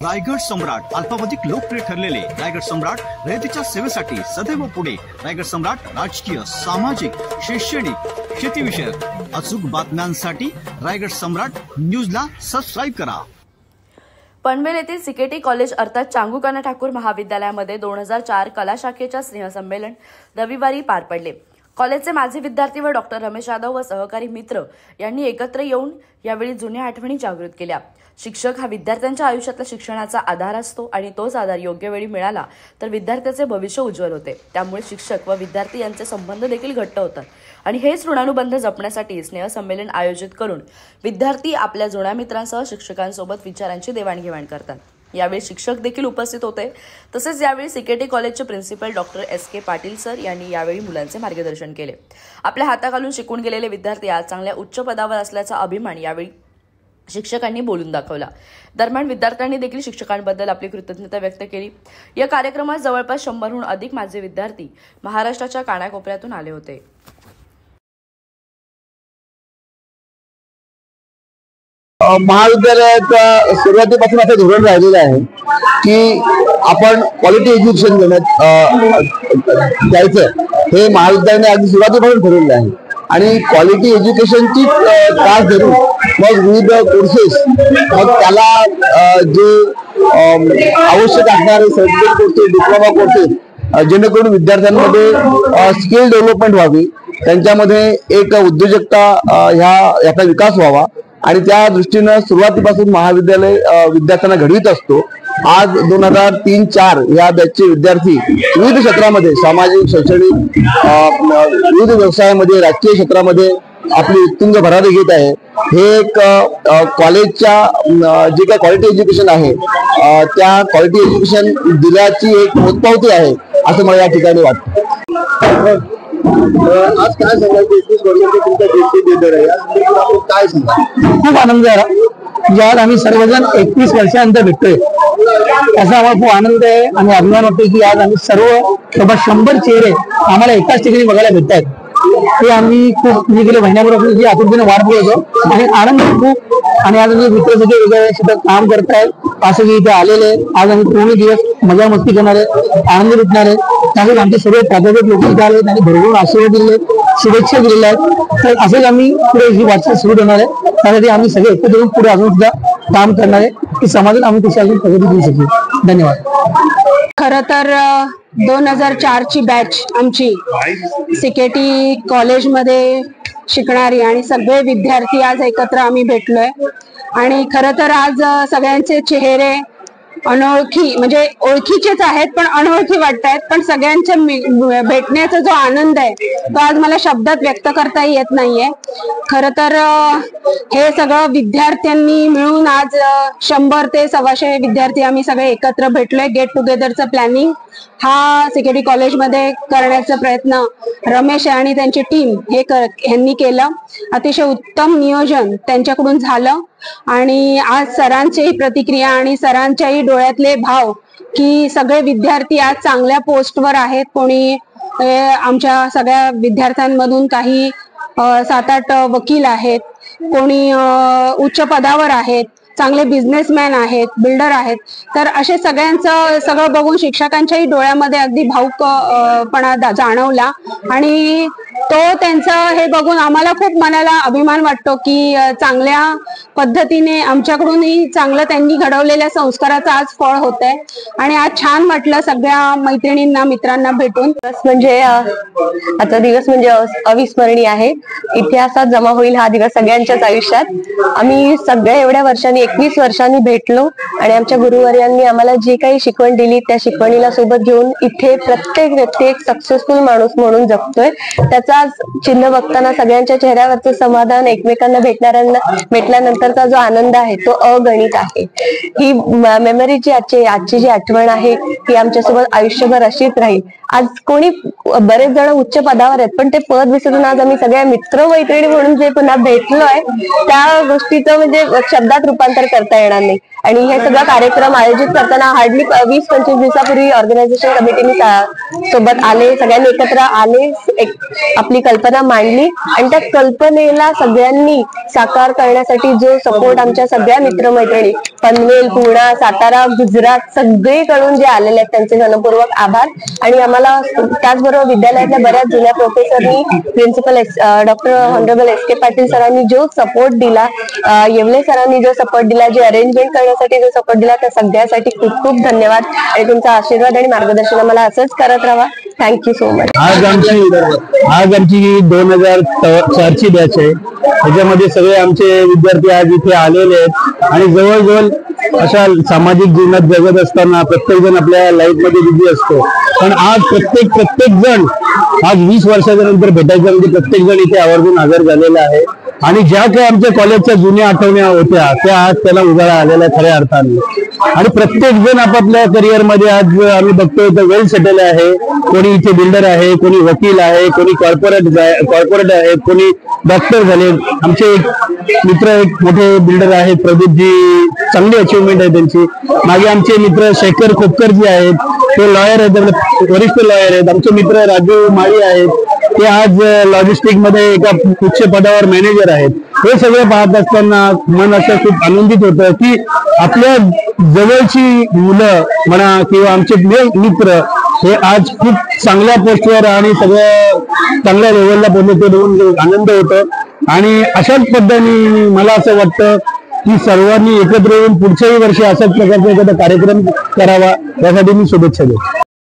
रायगड सम्राट अल्पावधिक लोकप्रिय ठरलेले रायगड सम्राट रयतेच्या सेवेसाठी सदैव पुढे। रायगड सम्राट राजकीय, सामाजिक, शैक्षणिक, शेतीविषयक अचूक बातम्यांसाठी रायगड सम्राट न्यूजला सबस्क्राइब करा। पनवेल येथील सीकेटी कॉलेज अर्थात चांगुकाना ठाकूर महाविद्यालयामध्ये 2004 कला शाखेच्या स्नेहसंमेलन रविवारी पार पडले। कॉलेजचे माजी विद्यार्थी व डॉक्टर रमेश यादव व सहकारी मित्र यांनी एकत्र येऊन यावेळी जुन्या आठवणी जागृत केल्या। शिक्षक हा विद्यार्थ्यांच्या आयुष्यातला शिक्षणाचा आधार असतो आणि तोच आधार योग्य वेळी मिळाला तर विद्यार्थ्याचे भविष्य उज्ज्वल होते। त्यामुळे शिक्षक व विद्यार्थी यांचे संबंध देखील घट्ट होतात आणि हेच ऋणानुबंध जपण्यासाठी स्नेहसंमेलन आयोजित करून विद्यार्थी आपल्या जुन्या मित्रांसह शिक्षकांसोबत विचारांची देवाणघेवाण करतात। यावेळी शिक्षक देखील उपस्थित होते। तसेच यावेळी सीकेटी कॉलेजचे principal doctor SK Patil sir यांनी यावेळी मुलांचे मार्गदर्शन केले। आपल्या हाताखालून शिकून गेलेले विद्यार्थी आज चांगल्या उच्च पदावर असल्याचा अभिमान यावेळी शिक्षकांनी बोलून दाखवला। दरम्यान विद्यार्थ्यांनी देखील शिक्षकांबद्दल आपली कृतज्ञता व्यक्त केली। या कार्यक्रमात जवळपास 100हून अधिक माजी विद्यार्थी महाराष्ट्राच्या कानाकोपऱ्यातून आले होते। महाविद्यालयाचा सुरुवातीपासून असं धोरण राहिलेलं आहे की आपण क्वालिटी एज्युकेशन द्यायचं, हे महाविद्यालयाने अगदी सुरुवातीपासून ठरवलेलं आहे आणि क्वालिटी एज्युकेशनची तास धरून मग विविध कोर्सेस, मग त्याला जे आवश्यक असणारे सर्टिफिकेट कोर्सेस, डिप्लोमा कोर्सेस, जेणेकरून विद्यार्थ्यांमध्ये स्किल डेव्हलपमेंट व्हावी, त्यांच्यामध्ये एक उद्योजकता याचा विकास व्हावा आणि त्या दृष्टीनं सुरुवातीपासून महाविद्यालय विद्यार्थ्यांना घडवीत असतो। आज 2003-04 या बॅचचे विद्यार्थी विविध क्षेत्रामध्ये, सामाजिक, शैक्षणिक, विविध व्यवसायामध्ये, राजकीय क्षेत्रामध्ये आपली उत्तुंग भरारी घेत आहे। हे एक कॉलेजच्या जे काही क्वालिटी एज्युकेशन आहे त्या क्वालिटी एज्युकेशन दिल्याची एक पोचपावती आहे असं मला या ठिकाणी वाटतं। आज काय सांगायचं, 21 वर्षाचे तुमचा देश आहे, काय सांगा? खूप आनंद झाला की आज आम्ही सर्वजण 21 वर्षानंतर भेटतोय, याचा आम्हाला खूप आनंद आहे आणि अभिमान वाटतो की आज आम्ही सर्व 100 चेहरे आम्हाला एकाच ठिकाणी बघायला भेटत आहेत। हे आम्ही खूप गेल्या महिन्याभरापासून आतुरतेने वाट बघत होतो आणि आनंद खूप, आणि आज आम्ही मित्र सगळे वेगवेगळ्या क्षेत्रात काम करतायत, असं की इथे आलेले आज आम्ही पूर्ण दिवस मजा मस्ती करणार आहे, आनंद लुटणार आहे। त्यामुळे आमचे सर्व प्राध्यापक लोक इथे आले, त्यांनी भरभरून आशीर्वाद दिले, शुभेच्छा दिलेल्या आहेत। तर असंच आम्ही पुढे ही वाटचाल सुरू करणार आहे, त्यासाठी आम्ही सगळे एकत्र येऊन पुढे अजून सुद्धा काम करणार आहे की समाजात आम्ही कशी अजून प्रगती देऊ शकू। धन्यवाद। खरं तर 2004 ची बॅच आमची सीकेटी कॉलेजमध्ये शिकणारी आणि सगळे विद्यार्थी आज एकत्र आम्ही भेटलोय आणि खरं तर आज सगळ्यांचे चेहरे अनोळखी, म्हणजे ओळखीचेच आहेत पण अनोळखी वाटतायत, पण सगळ्यांच्या भेटण्याचा जो आनंद आहे तो आज मला शब्दात व्यक्त करता येत नाहीये। खरं तर हे सगळं विद्यार्थ्यांनी मिळून आज 100 ते 125 विद्यार्थी आम्ही सगळे एकत्र भेटलोय। गेट टुगेदरचं प्लॅनिंग हा सीकेटी कॉलेजमध्ये करण्याचा प्रयत्न रमेश आणि त्यांची टीम ह्यांनी केलं। अतिशय उत्तम नियोजन त्यांच्याकडून झालं आणि आज सरांची प्रतिक्रिया आणि सरांच्याही डोळ्यातले भाव की सगळे विद्यार्थी आज चांगल्या पोस्टवर आहेत। कोणी आमच्या सगळ्या विद्यार्थ्यांमधून काही 7-8 वकील आहेत, कोणी उच्च पदावर आहेत, चांगले बिझनेसमॅन आहेत, बिल्डर आहेत। तर असे सगळ्यांचं सगळं बघून शिक्षकांच्याही डोळ्यामध्ये अगदी भावुकपणा जाणवला आणि तो त्यांचं हे बघून आम्हाला खूप मनाला अभिमान वाटतो की चांगल्या पद्धतीने आमच्याकडूनही चांगलं त्यांनी घडवलेल्या संस्काराचं आज फळ होतंय आणि आज छान वाटलं सगळ्या मैत्रिणींना, मित्रांना भेटून। म्हणजे आजचा दिवस म्हणजे अविस्मरणीय आहे, इतिहासात जमा होईल हा दिवस सगळ्यांच्याच आयुष्यात। आम्ही सगळ्या एवढ्या वर्षांनी 21 वर्षांनी भेटलो आणि आमच्या गुरुवर्यांनी आम्हाला जी काही शिकवण दिली त्या शिकवणीला सोबत घेऊन इथे प्रत्येक व्यक्ती एक सक्सेसफुल माणूस म्हणून जगतोय। त्याचा चिन्ह बघताना सगळ्यांच्या चेहऱ्यावरचं समाधान, एकमेकांना भेटल्यानंतरचा जो आनंद आहे तो अगणित आहे। ही मेमरी जी आजची जी आठवण आहे ती आमच्यासोबत आयुष्यभर अशीच राहील। आज कोणी बरेच जण उच्च पदावर आहेत पण ते पद विसरून आज आम्ही सगळ्या मित्र मैत्रिणी म्हणून जे पुन्हा भेटलोय त्या गोष्टीचं म्हणजे शब्दात रूपांतर करता येणार नाही। आणि हे सगळं कार्यक्रम आयोजित करताना हार्डली 20-25 दिवसापूर्वी ऑर्गनायझेशन कमिटीने सोबत आले, सगळ्यांनी एकत्र आले, आपली कल्पना मांडली आणि त्या कल्पनेला सगळ्यांनी साकार करण्यासाठी जो सपोर्ट आमच्या सगळ्या मित्रमैत्रिणी पनवेल, पुणा, सातारा, गुजरात सगळीकडून जे आलेले आहेत त्यांचे मनपूर्वक आभार. आणि आम्हाला त्याचबरोबर विद्यालयातल्या बऱ्याच जुन्या प्रोफेसरनी, प्रिन्सिपल डॉक्टर ऑनरेबल एस के पाटील सरांनी जो सपोर्ट दिला, येवले सरांनी जो सपोर्ट दिला, जे अरेंजमेंट करण्यासाठी जो सपोर्ट दिला, त्या सगळ्यासाठी खूप खूप धन्यवाद आणि तुमचा आशीर्वाद आणि मार्गदर्शन आम्हाला असंच करत राहा. Thank you so much. आज आमची 2004ची बॅच आहे. त्याच्यामध्ये सगळे आमचे विद्यार्थी आज इथे आलेले आहेत आणि जवळजवळ अशा सामाजिक जीवनात जगत असताना प्रत्येक जण आपल्या लाईफ मध्ये बिझी असतो, पण आज प्रत्येक जण आज 20 वर्षाच्या नंतर भेटायचं म्हणजे प्रत्येक जण इथे आवर्जून हजर झालेला आहे. आणि ज्या काही आमच्या कॉलेजच्या जुन्या आठवण्या होत्या त्या आज त्याला उजाळा आलेल्या खऱ्या अर्थाने. आणि प्रत्येक जण आपापल्या करिअर मध्ये आज आम्ही बघतोय तर वेल सेटल आहे. कोणी इथे बिल्डर आहे, कोणी वकील आहे, कोणी कॉर्पोरेट आहे, कोणी डॉक्टर झाले. आमचे एक मित्र एक मोठे बिल्डर आहेत, प्रदीपजी, चांगली अचिव्हमेंट आहे त्यांची. मागे आमचे मित्र शेखर खोपकरजी आहेत, ते लॉयर आहेत, वरिष्ठ लॉयर आहेत. आमचे मित्र राजू माळी आहेत, ते आज लॉजिस्टिक मध्ये एका उच्च पदावर मॅनेजर आहेत. हे सगळं पाहत असताना मन असं खूप आनंदित होतं की आपल्या जवळची मुलं म्हणा किंवा आमचे मित्र हे आज खूप चांगल्या पोस्टवर आणि सगळ्या चांगल्या लेवलला पोहोचले, ते आनंद होतो. आणि अशाच पद्धतीने मला असं वाटतं की सर्वांनी एकत्र येऊन पुढच्याही वर्षी अशाच प्रकारचा एखादा कार्यक्रम करावा, यासाठी मी शुभेच्छा देतो.